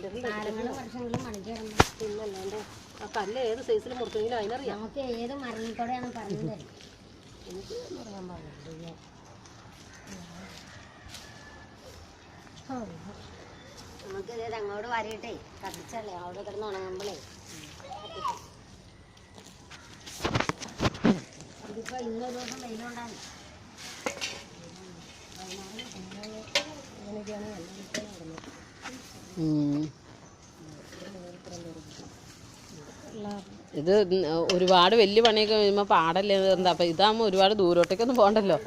വർഷങ്ങളും മണിക്കണം. പിന്നല്ലാണ്ട് ആ കല്ല് ഏത് സൈസിൽ മുറിച്ചെങ്കിലും അതിനറിയാം. നമുക്ക് ഏത് മരത്തോടെയാണ് പറഞ്ഞു തരും. എനിക്ക് പറയാൻ പാടില്ല. നമുക്ക് ഇത് അങ്ങോട്ട് വരയിട്ടേ കത്തിച്ചല്ലേ അവിടെ കിടന്ന് ഉണങ്ങുമ്പോഴേ. ഇതിപ്പോ ഇന്നൊരു ദിവസം വെയിലുണ്ടാകും. ഇത് ഒരുപാട് വലിയ പണിയൊക്കെ കഴിയുമ്പോൾ പാടല്ലേ എന്താ. അപ്പം ഇതാകുമ്പോൾ ഒരുപാട് ദൂരോട്ടേക്കൊന്നും പോകണ്ടല്ലോ.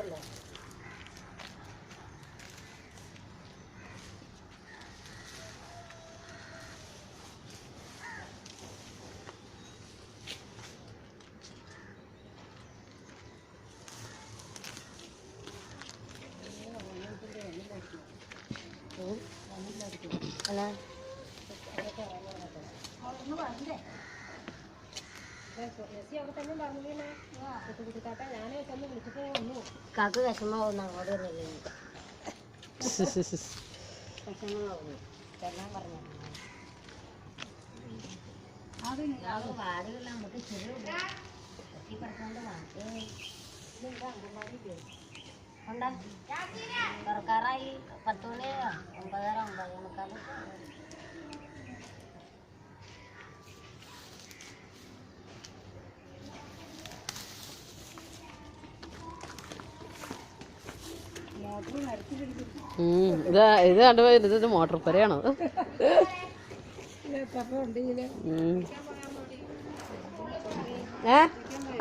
കാക്ക് വിഷമാവുന്നു അങ്ങോട്ട് വന്നില്ലേ. വിഷമാവുന്നു എല്ലാം പറഞ്ഞു. വാടുകളിൽ നമുക്ക് ചെറിയ തുറക്കാറായി 10 മണി 9:30 9:45. ഇത് കണ്ടുപോ ഇത് മോട്ടോർ പുരയാണോ?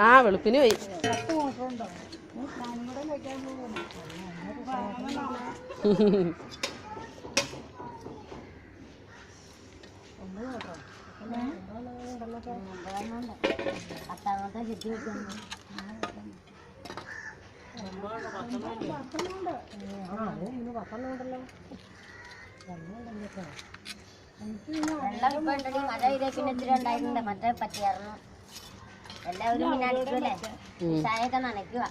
ആ വെളുപ്പിന് പോയി. പത്താമത്തെ ചുറ്റി വെക്കുന്നു. വെള്ളം ഇപ്പൊ ഉണ്ടെങ്കിൽ മഴ ചെയ്തേ പിന്നെ ഇത്തിരി ഉണ്ടായിട്ടുണ്ട്. മറ്റേ പറ്റിയായിരുന്നു. എല്ലാവരും പിന്നെ അടിക്കൂലേ, ചായയൊക്കെ നനയ്ക്കുക.